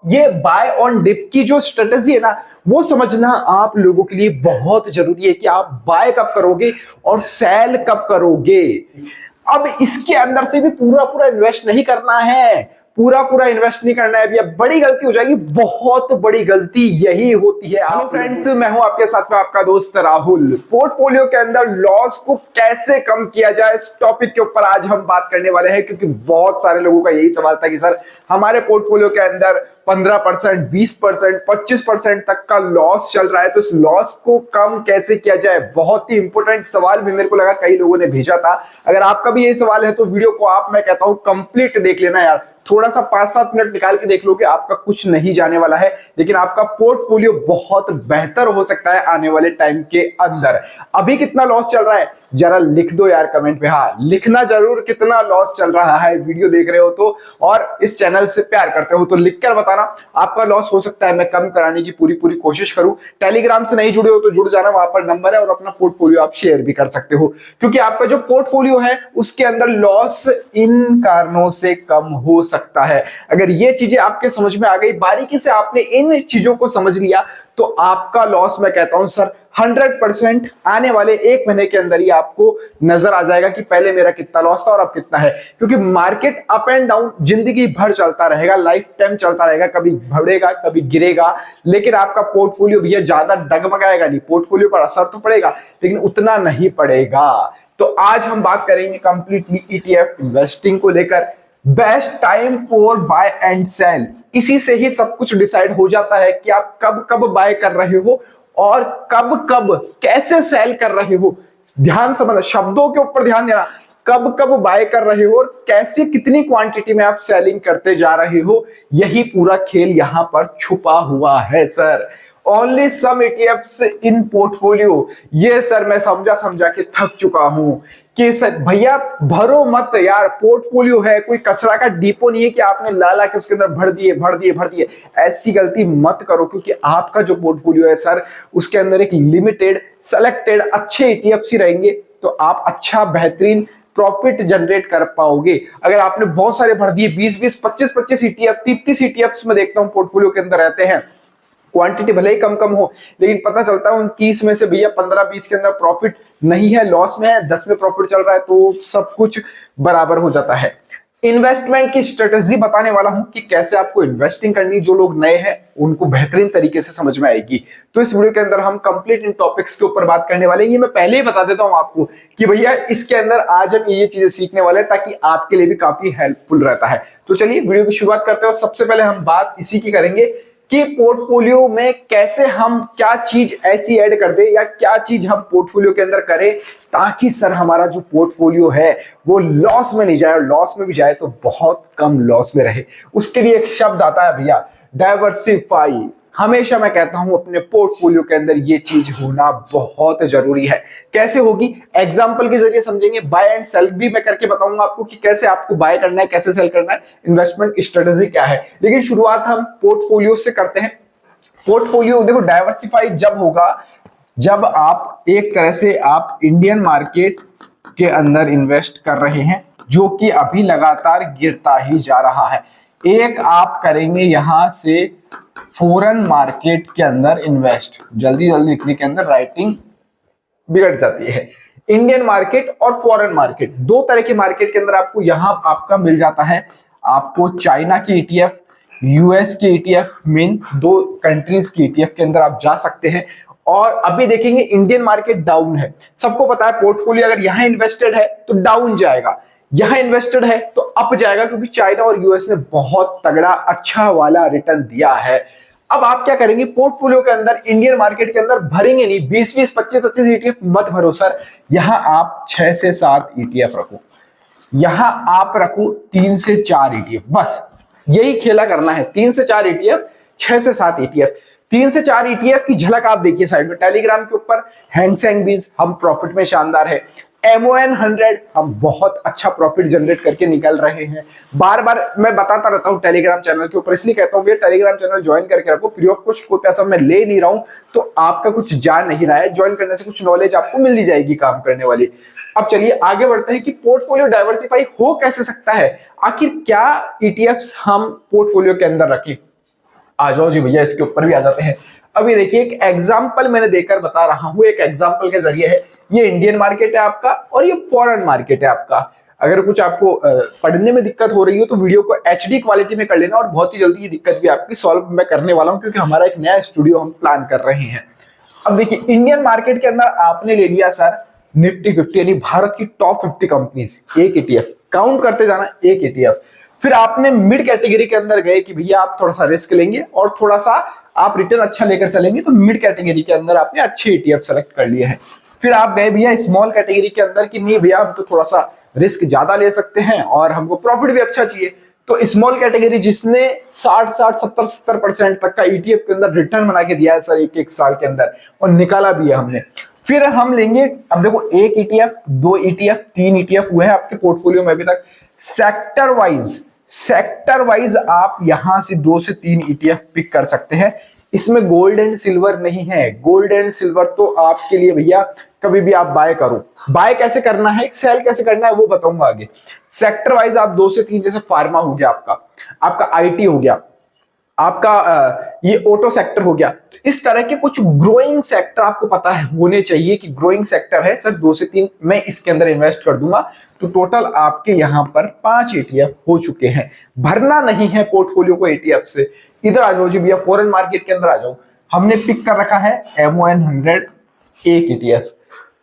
ये bye on dip की जो स्ट्रेटेजी है ना, वो समझना आप लोगों के लिए बहुत जरूरी है कि आप बाय कब करोगे और सेल कब करोगे। अब इसके अंदर से भी पूरा पूरा इन्वेस्ट नहीं करना है, पूरा पूरा इन्वेस्ट नहीं करना है भैया, बड़ी गलती हो जाएगी, बहुत बड़ी गलती यही होती है। हेलो फ्रेंड्स, मैं हूं आपके साथ में आपका दोस्त राहुल। पोर्टफोलियो के अंदर लॉस को कैसे कम किया जाए, इस टॉपिक के ऊपर आज हम बात करने वाले हैं, क्योंकि बहुत सारे लोगों का यही सवाल था कि सर हमारे पोर्टफोलियो के अंदर 15%, 20%, 25% तक का लॉस चल रहा है, तो इस लॉस को कम कैसे किया जाए। बहुत ही इंपॉर्टेंट सवाल भी मेरे को लगा कई लोगों ने भेजा था। अगर आपका भी यही सवाल है तो वीडियो को आप, मैं कहता हूं, कंप्लीट देख लेना यार। थोड़ा सा 5-7 मिनट निकाल के देख लोगे, आपका कुछ नहीं जाने वाला है, लेकिन आपका पोर्टफोलियो बहुत बेहतर हो सकता है आने वाले टाइम के अंदर। अभी कितना लॉस चल रहा है जरा लिख दो यार कमेंट पे। हाँ, लिखना जरूर कितना लॉस चल रहा है, वीडियो देख रहे हो तो, और इस चैनल से प्यार करते हो तो लिखकर बताना। आपका लॉस हो सकता है, मैं कम कराने की पूरी पूरी कोशिश करूं। टेलीग्राम से नहीं जुड़े हो तो जुड़ जाना, वहां पर नंबर है, और अपना पोर्टफोलियो आप शेयर भी कर सकते हो, क्योंकि आपका जो पोर्टफोलियो है उसके अंदर लॉस इन कारणों से कम हो सकता है। अगर ये चीजें आपके समझ में आ गई, बारीकी से आपने इन चीजों को समझ लिया, तो आपका लॉस, मैं कहता हूं सर 100% आने वाले 1 महीने के अंदर ही आपको नजर आ जाएगा कि पहले मेरा कितना लॉस था और अब कितना है। क्योंकि मार्केट अप एंड डाउन जिंदगी भर चलता रहेगा, लाइफ टाइम चलता रहेगा, कभी बढ़ेगा कभी गिरेगा, लेकिन आपका पोर्टफोलियो भी ज्यादा डगमगाएगा नहीं। पोर्टफोलियो पर असर तो पड़ेगा लेकिन उतना नहीं पड़ेगा। तो आज हम बात करेंगे कंप्लीटली ईटीएफ इन्वेस्टिंग को लेकर, best time for buy and sell. इसी से ही सब कुछ डिसाइड हो जाता है कि आप कब कब बाय कर रहे हो और कब कब कैसे सेल कर रहे हो। ध्यान समझना, शब्दों के ऊपर ध्यान देना, कब कब बाय कर रहे हो और कैसे कितनी क्वांटिटी में आप सेलिंग करते जा रहे हो, यही पूरा खेल यहां पर छुपा हुआ है sir. Only some ETFs in portfolio, ये सर मैं समझा समझा के थक चुका हूं कि सर भैया भरो मत यार, पोर्टफोलियो है, कोई कचरा का डिपो नहीं है कि आपने ला ला के उसके अंदर भर दिए भर दिए भर दिए। ऐसी गलती मत करो, क्योंकि आपका जो पोर्टफोलियो है सर, उसके अंदर एक लिमिटेड सेलेक्टेड अच्छे ईटीएफ्स ही रहेंगे, तो आप अच्छा बेहतरीन प्रॉफिट जनरेट कर पाओगे। अगर आपने बहुत सारे भर दिए, 20-20, 25-25 ईटीएफ, 30-30 ईटीएफ्स में देखता हूं पोर्टफोलियो के अंदर रहते हैं, क्वांटिटी भले ही कम कम हो, लेकिन पता चलता है उन 30 में से भैया 15-20 के अंदर प्रॉफिट नहीं है, लॉस में है, 10 में प्रॉफिट चल रहा है, तो सब कुछ बराबर हो जाता है। इन्वेस्टमेंट की स्ट्रेटेजी बताने वाला हूं कि कैसे आपको इन्वेस्टिंग करनी, जो लोग नए हैं उनको बेहतरीन तरीके से समझ में आएगी। तो इस वीडियो के अंदर हम कंप्लीट इन टॉपिक्स के ऊपर बात करने वाले हैं। ये मैं पहले ही बता देता हूं आपको कि भैया इसके अंदर आज हम ये चीजें सीखने वाले हैं, ताकि आपके लिए भी काफी हेल्पफुल रहता है। तो चलिए वीडियो की शुरुआत करते हैं। सबसे पहले हम बात इसी की करेंगे कि पोर्टफोलियो में कैसे हम क्या चीज ऐसी ऐड कर दे, या क्या चीज हम पोर्टफोलियो के अंदर करें ताकि सर हमारा जो पोर्टफोलियो है वो लॉस में नहीं जाए, और लॉस में भी जाए तो बहुत कम लॉस में रहे। उसके लिए एक शब्द आता है भैया, डाइवर्सिफाई। हमेशा मैं कहता हूं अपने पोर्टफोलियो के अंदर ये चीज होना बहुत जरूरी है। कैसे होगी, एग्जांपल के जरिए समझेंगे। बाय एंड सेल भी मैं करके बताऊंगा आपको कि कैसे आपको बाय करना है, कैसे सेल करना है, इन्वेस्टमेंट स्ट्रेटेजी क्या है। लेकिन शुरुआत हम पोर्टफोलियो से करते हैं। पोर्टफोलियो देखो, डाइवर्सिफाई जब होगा जब आप एक तरह से आप इंडियन मार्केट के अंदर इन्वेस्ट कर रहे हैं, जो कि अभी लगातार गिरता ही जा रहा है। एक आप करेंगे यहां से फॉरेन मार्केट के अंदर इन्वेस्ट, जल्दी जल्दी लिखने के अंदर राइटिंग बिगड़ जाती है। इंडियन मार्केट और फॉरेन मार्केट, दो तरह के मार्केट के अंदर आपको यहां आपका मिल जाता है। आपको चाइना की ईटीएफ, यूएस की ईटीएफ, मेन दो कंट्रीज की ईटीएफ के अंदर आप जा सकते हैं। और अभी देखेंगे इंडियन मार्केट डाउन है, सबको पता है पोर्टफोलियो अगर यहां इन्वेस्टेड है तो डाउन जाएगा, यहां इन्वेस्टेड है तो अप जाएगा, क्योंकि चाइना और यूएस ने बहुत तगड़ा अच्छा वाला रिटर्न दिया है। अब आप क्या करेंगे, पोर्टफोलियो के अंदर इंडियन मार्केट के अंदर भरेंगे नहीं 20-20, 25-25 ईटीएफ मत भरो सर। यहां आप 6 से 7 ईटीएफ रखो, यहां आप रखो 3 से 4 ईटीएफ, बस यही खेला करना है। 3 से 4 ईटीएफ, 6 से 7 ईटीएफ। 3 से 4 ईटीएफ की झलक आप देखिए साइड में टेलीग्राम के ऊपर। हैंग सेंग बीज हम प्रॉफिट में शानदार है। MON 100 हम बहुत अच्छा प्रॉफिट जनरेट करके निकल रहे हैं। बार बार मैं बताता रहता हूं टेलीग्राम चैनल के ऊपर, इसलिए कहता हूं ये टेलीग्राम चैनल ज्वाइन करके रखो, फ्री ऑफ कॉस्ट, कोई पैसा मैं ले नहीं रहा हूं, तो आपका कुछ जा नहीं रहा है। ज्वाइन करने से कुछ नॉलेज आपको मिल ही जाएगी काम करने वाली। अब चलिए आगे बढ़ते हैं कि पोर्टफोलियो डाइवर्सिफाई हो कैसे सकता है, आखिर क्या ईटीएफ्स हम पोर्टफोलियो के अंदर रखें। आ जाओ जी भैया, इसके ऊपर भी आ जाते हैं। अभी देखिए एक एग्जाम्पल मैंने देकर बता रहा हूं, एक एग्जाम्पल के जरिए है। ये इंडियन मार्केट है आपका और ये फॉरेन मार्केट है आपका। अगर कुछ आपको पढ़ने में दिक्कत हो रही हो तो वीडियो को एचडी क्वालिटी में कर लेना, और बहुत ही जल्दी ये दिक्कत भी आपकी सॉल्व मैं करने वाला हूं, क्योंकि हमारा एक नया स्टूडियो हम प्लान कर रहे हैं। अब देखिए इंडियन मार्केट के अंदर आपने ले लिया सर निफ्टी 50, यानी भारत की टॉप 50 कंपनीज, एक ETF काउंट करते जाना, एक ETF। फिर आपने मिड कैटेगरी के अंदर गए कि भैया आप थोड़ा सा रिस्क लेंगे और थोड़ा सा आप रिटर्न अच्छा लेकर चलेंगे, तो मिड कैटेगरी के अंदर आपने अच्छे ETF सेलेक्ट कर लिए हैं। फिर आप गए भैया स्मॉल कैटेगरी के अंदर कि नहीं भैया हम तो थोड़ा सा रिस्क ज्यादा ले सकते हैं और हमको प्रॉफिट भी अच्छा चाहिए, तो स्मॉल कैटेगरी जिसने 60-70% तक का ETF के अंदर रिटर्न बना के दिया है सर एक साल के अंदर, और निकाला भी है हमने। फिर हम लेंगे, अब देखो एक ETF, दो ETF, तीन ETF हुए हैं आपके पोर्टफोलियो में अभी तक। सेक्टर वाइज आप यहां से 2 से 3 ETF पिक कर सकते हैं। इसमें गोल्ड एंड सिल्वर नहीं है, गोल्ड एंड सिल्वर तो आपके लिए भैया कभी भी आप बाय करो। बाय कैसे करना है, सेल कैसे करना है वो बताऊंगा आगे। सेक्टर वाइज आप 2 से 3, जैसे फार्मा हो गया आपका IT हो गया, आपका ये ऑटो सेक्टर हो गया, इस तरह के कुछ ग्रोइंग सेक्टर आपको पता है होने चाहिए कि ग्रोइंग सेक्टर है सर 2 से 3 मैं इसके अंदर इन्वेस्ट कर दूंगा। तो टोटल आपके यहां पर 5 ETF हो चुके हैं। भरना नहीं है पोर्टफोलियो को ETF से। इधर आ जाओ जी भैया, फॉरेन मार्केट के अंदर आ जाओ। हमने पिक कर रखा है MON100 एक ETF।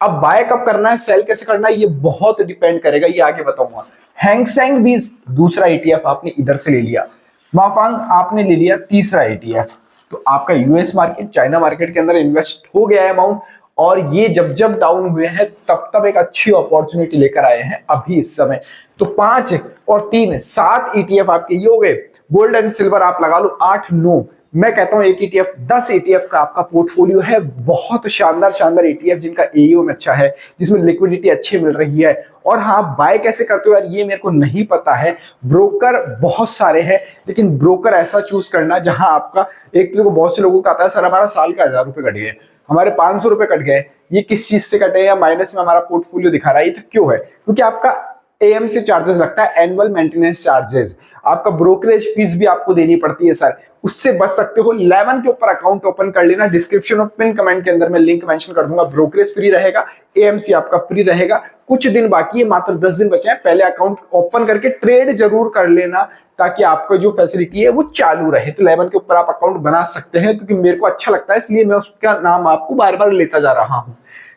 अब बाय कब करना है, सेल कैसे करना है, ये बहुत डिपेंड करेगा, ये आगे बताऊंगा। हैंग सेंग भी दूसरा ETF आपने इधर से ले लिया, माफांग आपने ले लिया तीसरा ETF। तो आपका US मार्केट, चाइना मार्केट के अंदर इन्वेस्ट हो गया है अमाउंट, और ये जब जब डाउन हुए हैं तब तब एक अच्छी अपॉर्चुनिटी लेकर आए हैं अभी इस समय। तो 5 और 3 7 ETF आपके ये हो गए। गोल्ड एंड सिल्वर आप लगा लो 8 9, मैं कहता हूं एक ETF 10 ETF का आपका पोर्टफोलियो है। बहुत शानदार ETF जिनका AUM अच्छा है, जिसमें लिक्विडिटी अच्छी मिल रही है। और हाँ, बाय कैसे करते हो यार ये मेरे को नहीं पता है। ब्रोकर बहुत सारे हैं, लेकिन ब्रोकर ऐसा चूज करना जहां आपका एक तो बहुत से लोगों का आता है सर हमारा साल का 1000 रुपए कट गए, हमारे 500 रुपए कट गए, ये किस चीज से कटे या माइनस में हमारा पोर्टफोलियो दिखा रहा है, ये तो क्यों है? क्योंकि आपका AMC चार्जेस लगता है, एनुअल मेंटेनेंस चार्जेस, आपका ब्रोकरेज फीस भी आपको देनी पड़ती है सर, उससे बच सकते हो। 11 के ऊपर अकाउंट ओपन कर लेना, डिस्क्रिप्शन और पिन कमेंट के अंदर मैं लिंक मेंशन कर दूंगा। ब्रोकरेज फ्री रहेगा, AMC आपका फ्री रहेगा। कुछ दिन बाकी है, मात्र 10 दिन बचे हैं, पहले अकाउंट ओपन करके ट्रेड जरूर कर लेना ताकि आपका जो फैसिलिटी है वो चालू रहे। तो 11 के ऊपर आप अकाउंट बना सकते हैं, क्योंकि मेरे को अच्छा लगता है इसलिए मैं उसका नाम आपको बार बार लेता जा रहा हूं।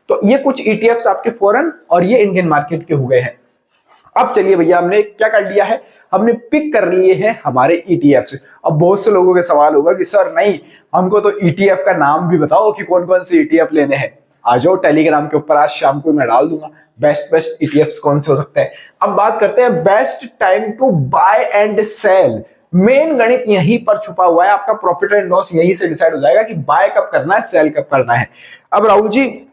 तो ये कुछ ETFs आपके फॉरेन और ये इंडियन मार्केट के हो गए हैं। अब चलिए भैया, हमने क्या कर लिया है, हमने पिक कर लिए हैं हमारे ETFs। अब बहुत से लोगों के सवाल होगा कि सर नहीं, हमको तो ETF का नाम भी बताओ कि कौन कौन से ETF लेने हैं। आ जाओ टेलीग्राम के ऊपर, आज शाम को मैं डाल दूंगा बेस्ट ETFs कौन से हो सकते हैं। अब बात करते हैं best time to buy and sell. Main गणित यहीं पर छुपा हुआ है, आपका प्रॉफिट एंड लॉस यहीं से डिसाइड हो जाएगा कि बाय कब करना है, सेल कब करना है। अब राहुल जी,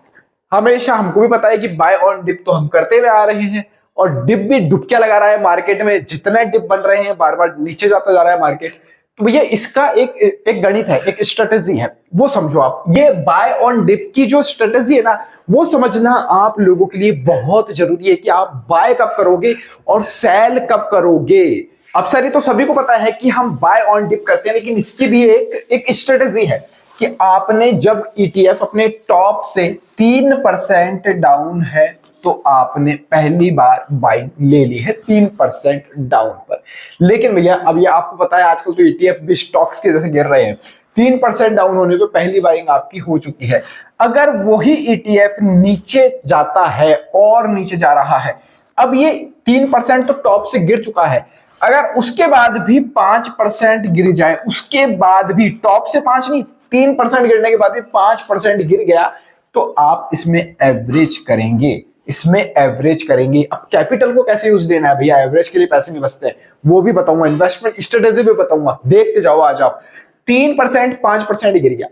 हमेशा हमको भी पता है कि बाय ऑन डिप तो हम करते हुए आ रहे हैं, और डिप भी डुबकियां लगा रहा है मार्केट में, जितने डिप बन रहे हैं बार बार नीचे जाता जा रहा है मार्केट। तो भैया इसका एक गणित है, एक स्ट्रेटेजी है, वो समझो आप। ये बाय ऑन डिप की जो स्ट्रेटेजी है ना, वो समझना आप लोगों के लिए बहुत जरूरी है कि आप बाय कब करोगे और सेल कब करोगे। अब सर ये तो सभी को पता है कि हम बाय ऑन डिप करते हैं, लेकिन इसकी भी एक स्ट्रेटेजी है कि आपने जब ETF अपने टॉप से 3% डाउन है तो आपने पहली बार बाइंग ले ली है 3% डाउन पर। लेकिन भैया अब ये आपको पता है आजकल तो ETF भी स्टॉक्स के जैसे गिर रहे हैं, 3% डाउन होने पे पहली बाइंग आपकी हो चुकी है। अगर वही ETF नीचे जाता है और नीचे जा रहा है, अब ये 3% तो टॉप से गिर चुका है, अगर उसके बाद भी 5% गिर जाए, उसके बाद भी टॉप से 5 नहीं 3% गिरने के बाद भी 5% गिर गया, तो आप इसमें एवरेज करेंगे, इसमें एवरेज करेंगे। अब कैपिटल को कैसे यूज देना है भैया, एवरेज के लिए पैसे नहीं बचते, वो भी बताऊंगा, इन्वेस्टमेंट स्ट्रेटेजी भी बताऊंगा, देखते जाओ आज आप। 3% 5% गिर गया,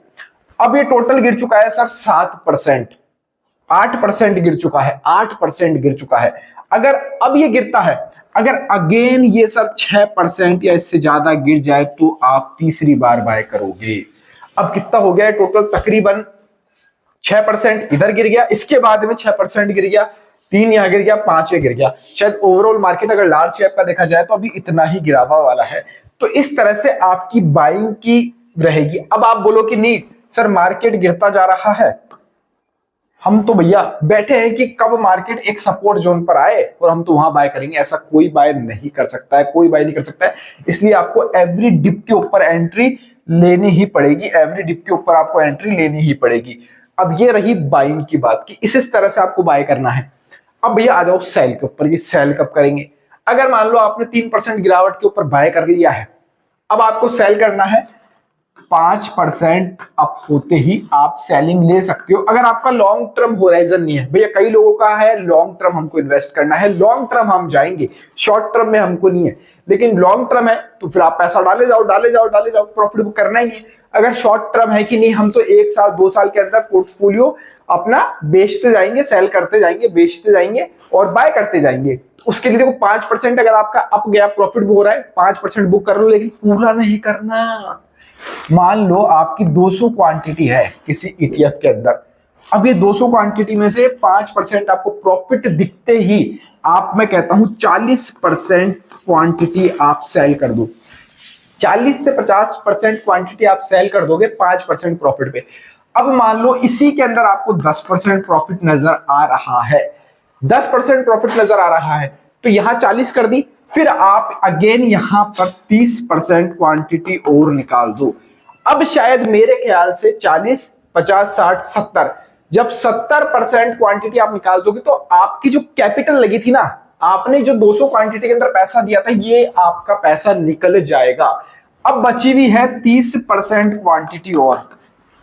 अब ये टोटल गिर चुका है सर 7%, 8% गिर चुका है, 8% गिर चुका है। अगर अब ये गिरता है, अगर अगेन ये सर 6% या इससे ज्यादा गिर जाए तो आप तीसरी बार बाय करोगे। अब कितना हो गया है टोटल, तकरीबन 6% इधर गिर गया, इसके बाद में 6% गिर गया, 3 यहां गिर गया, 5 गिर गया। शायद ओवरऑल मार्केट अगर लार्ज कैप का देखा जाए तो अभी इतना ही गिरावा वाला है। तो इस तरह से आपकी बाइंग की रहेगी। अब आप बोलो कि नहीं सर मार्केट गिरता जा रहा है, हम तो भैया बैठे हैं कि कब मार्केट एक सपोर्ट जोन पर आए और हम तो वहां बाय करेंगे। ऐसा कोई बाय नहीं कर सकता है, कोई बाय नहीं कर सकता है। इसलिए आपको एवरी डिप के ऊपर एंट्री लेनी ही पड़ेगी, एवरी डिप के ऊपर आपको एंट्री लेनी ही पड़ेगी। अब ये रही बाइंग की बात कि इस तरह से आपको बाय करना है। अब भैया आ जाओ सेल के ऊपर, ये सेल कब करेंगे। अगर मान लो आपने 3% गिरावट के ऊपर बाय कर लिया है, अब आपको सेल करना है 5% अप होते ही आप सेलिंग ले सकते हो। अगर आपका लॉन्ग टर्म होराइजन नहीं है, भैया कई लोगों का है लॉन्ग टर्म हमको इन्वेस्ट करना है, लॉन्ग टर्म हम जाएंगे, शॉर्ट टर्म में हमको नहीं है, लेकिन लॉन्ग टर्म है तो फिर आप पैसा डाले जाओ डाले जाओ डाले जाओ, प्रॉफिट बुक करना ही है। अगर शॉर्ट टर्म है कि नहीं हम तो 1 साल 2 साल के अंदर पोर्टफोलियो अपना बेचते जाएंगे, सेल करते जाएंगे, बेचते जाएंगे और बाय करते जाएंगे। उसके लिए देखो 5% अगर आपका अप गया, प्रॉफिट बुक हो रहा है, 5% बुक कर लो, लेकिन पूरा नहीं करना। मान लो आपकी 200 क्वांटिटी है किसी ईटीएफ के अंदर, अब ये 200 क्वांटिटी में से 5% आपको प्रॉफिट दिखते ही आप, मैं कहता हूं 40% क्वांटिटी आप सेल कर दो। 40 से 50% क्वांटिटी आप सेल कर दोगे 5% प्रॉफिट पे। अब मान लो इसी के अंदर आपको 10% प्रॉफिट नजर आ रहा है, 10% प्रॉफिट नजर आ रहा है, तो यहां 40 कर दी, फिर आप अगेन यहां पर 30% क्वांटिटी और निकाल दो। अब शायद मेरे ख्याल से 40, 50, 60, 70, जब 70% क्वांटिटी आप निकाल दोगे तो आपकी जो कैपिटल लगी थी ना, आपने जो 200 क्वांटिटी के अंदर पैसा दिया था, ये आपका पैसा निकल जाएगा। अब बची हुई है 30% क्वांटिटी और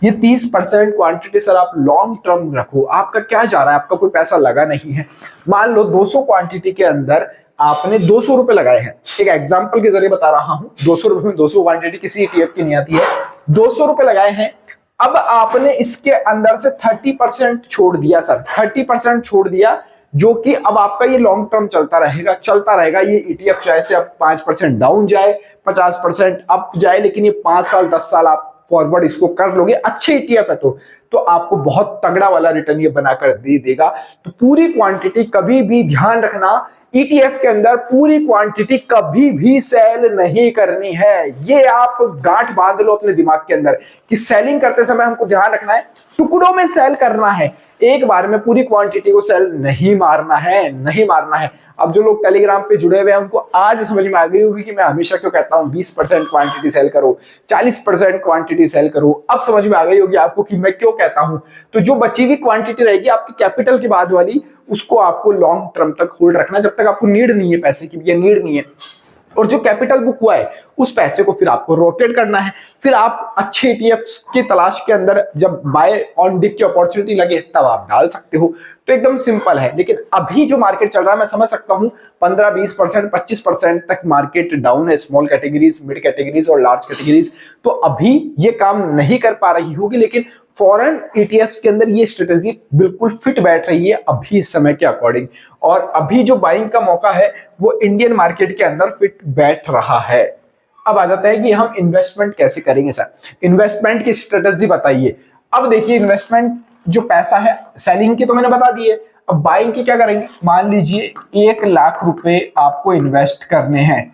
ये 30% क्वांटिटी सर आप लॉन्ग टर्म रखो। आपका क्या जा रहा है, आपका कोई पैसा लगा नहीं है। मान लो 200 क्वांटिटी के अंदर आपने 200 रुपए लगाए हैं, एक एग्जांपल के जरिए बता रहा हूं, 200 रुपए में 200 क्वांटिटी किसी ईटीएफ की नहीं आती है, 200 रुपए लगाए हैं। अब आपने इसके अंदर से 30% छोड़ दिया सर, 30% छोड़ दिया, जो कि अब आपका ये लॉन्ग टर्म चलता रहेगा, चलता रहेगा। ये ईटीएफ चाहे से अब 5% डाउन जाए, 50% अप जाए, लेकिन ये 5 साल 10 साल आप फॉरवर्ड इसको कर लोगे, अच्छे ईटीएफ है तो आपको बहुत तगड़ा वाला रिटर्न ये बनाकर दे देगा। तो पूरी क्वांटिटी कभी भी ध्यान रखना, ईटीएफ के अंदर पूरी क्वांटिटी कभी भी सेल नहीं करनी है। ये आप गांठ बांध लो अपने दिमाग के अंदर कि सेलिंग करते समय हमको ध्यान रखना है, टुकड़ों में सेल करना है, एक बार में पूरी क्वांटिटी को सेल नहीं मारना है, नहीं मारना है। अब जो लोग टेलीग्राम पे जुड़े हुए हैं उनको आज समझ में आ गई होगी कि मैं हमेशा क्यों कहता हूं 20% क्वांटिटी सेल करो, 40% क्वांटिटी सेल करो। अब समझ में आ गई होगी आपको कि मैं क्यों कहता हूं। तो जो बची हुई क्वांटिटी रहेगी आपकी कैपिटल के बाद वाली, उसको आपको लॉन्ग टर्म तक होल्ड रखना, जब तक आपको नीड नहीं है पैसे की, ये नीड नहीं है। और जो कैपिटल बुक हुआ है उस पैसे को फिर आपको रोटेट करना है। फिर आप अच्छे ईटीएफ्स की तलाश के अंदर जब बाय ऑन डिप की अपॉर्चुनिटी लगे तब आप डाल सकते हो। तो एकदम सिंपल है। लेकिन अभी जो मार्केट चल रहा है मैं समझ सकता हूं 15-20%, 25% तक मार्केट डाउन है, स्मॉल कैटेगरीज, मिड कैटेगरीज और लार्ज कैटेगरीज। तो अभी ये काम नहीं कर पा रही होगी, लेकिन फॉरेन ईटीएफ्स के अंदर ये स्ट्रेटेजी बिल्कुल फिट बैठ रही है अभी इस समय के अकॉर्डिंग। और अभी जो बाइंग का मौका है वो इंडियन मार्केट के अंदर फिट बैठ रहा है। अब आ जाता है कि हम इन्वेस्टमेंट कैसे करेंगे सर, इन्वेस्टमेंट की स्ट्रेटेजी बताइए। अब देखिए इन्वेस्टमेंट जो पैसा है, सेलिंग की तो मैंने बता दी है, अब बाइंग की क्या करेंगे। मान लीजिए 1 लाख रुपए आपको इन्वेस्ट करने हैं,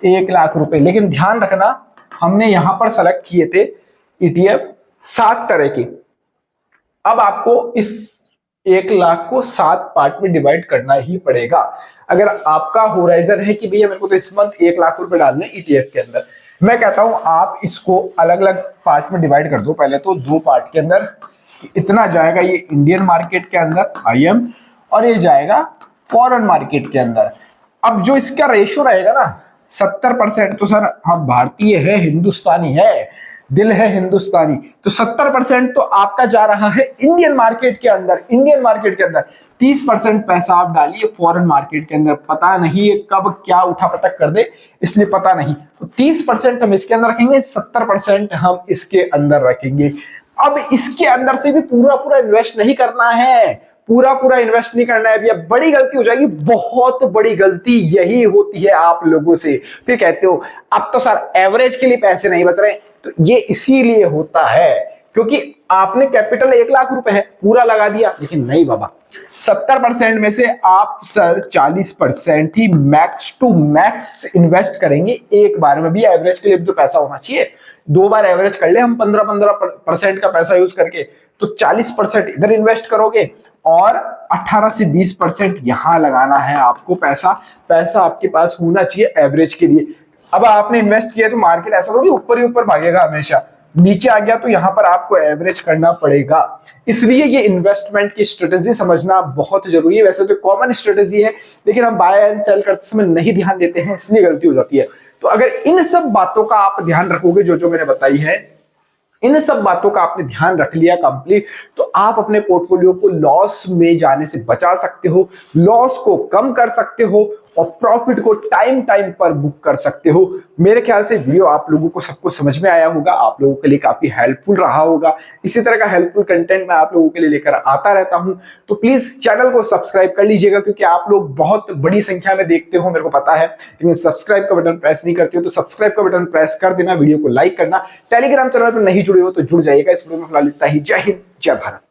1 लाख रुपए, लेकिन ध्यान रखना हमने यहां पर सेलेक्ट किए थे ईटीएफ 7 तरह के। अब आपको इस 1 लाख को 7 पार्ट में डिवाइड करना ही पड़ेगा। अगर आपका होराइजन है कि भैया मेरे को तो इस मंथ 1 लाख रुपए डालने ईटीएफ के अंदर, मैं कहता हूं आप इसको अलग अलग पार्ट में डिवाइड कर दो। पहले तो 2 पार्ट के अंदर, इतना जाएगा ये इंडियन मार्केट के अंदर IM, और ये जाएगा फॉरेन मार्केट के अंदर। अब जो इसका रेशो रहेगा ना 70%, तो सर हम भारतीय है, हिंदुस्तानी है, दिल है हिंदुस्तानी, तो 70% तो आपका जा रहा है इंडियन मार्केट के अंदर। इंडियन मार्केट के अंदर 30% पैसा आप डालिए फॉरेन मार्केट के अंदर। पता नहीं ये कब क्या उठा पटक कर दे, इसलिए पता नहीं। तो 30% हम इसके अंदर रखेंगे, 70% हम इसके अंदर रखेंगे। अब इसके अंदर से भी पूरा पूरा इन्वेस्ट नहीं करना है, पूरा पूरा इन्वेस्ट नहीं करना है। भैया बड़ी गलती हो जाएगी, बहुत बड़ी गलती यही होती है आप लोगों से। फिर कहते हो अब तो सर एवरेज के लिए पैसे नहीं बच रहे, तो ये इसीलिए होता है क्योंकि आपने कैपिटल 1 लाख रुपए है पूरा लगा दिया, लेकिन नहीं बाबा, 70% में से आप सर 40% ही मैक्स टू मैक्स इन्वेस्ट करेंगे एक बार में। भी एवरेज के लिए भी तो पैसा होना चाहिए, दो बार एवरेज कर ले हम 15% का पैसा यूज करके, तो 40% इधर इन्वेस्ट करोगे और 18 से 20% यहां लगाना है आपको। पैसा आपके पास होना चाहिए एवरेज के लिए। अब आपने इन्वेस्ट किया तो मार्केट ऐसा थोड़ी ऊपर ही ऊपर भागेगा हमेशा, नीचे आ गया तो यहां पर आपको एवरेज करना पड़ेगा। इसलिए ये इन्वेस्टमेंट की स्ट्रेटेजी समझना बहुत जरूरी है। वैसे तो कॉमन स्ट्रेटेजी है, लेकिन हम बाय एंड सेल करते समय नहीं ध्यान देते हैं, इसलिए गलती हो जाती है। तो अगर इन सब बातों का आप ध्यान रखोगे, जो मैंने बताई है, इन सब बातों का आपने ध्यान रख लिया कंप्लीट, तो आप अपने पोर्टफोलियो को लॉस में जाने से बचा सकते हो, लॉस को कम कर सकते हो और प्रॉफिट को टाइम पर बुक कर सकते हो। मेरे ख्याल से वीडियो आप लोगों को सबको समझ में आया होगा, आप लोगों के लिए काफी हेल्पफुल रहा होगा। इसी तरह का हेल्पफुल कंटेंट मैं आप लोगों के लिए लेकर आता रहता हूं, तो प्लीज चैनल को सब्सक्राइब कर लीजिएगा, क्योंकि आप लोग बहुत बड़ी संख्या में देखते हो मेरे को पता है, लेकिन सब्सक्राइब का बटन प्रेस नहीं करते हो, तो सब्सक्राइब का बटन प्रेस कर देना, वीडियो को लाइक करना। टेलीग्राम चैनल पर नहीं जुड़े हो तो जुड़ जाइएगा। इस वीडियो में फिलहाल इतना ही। जय हिंद, जय भारत।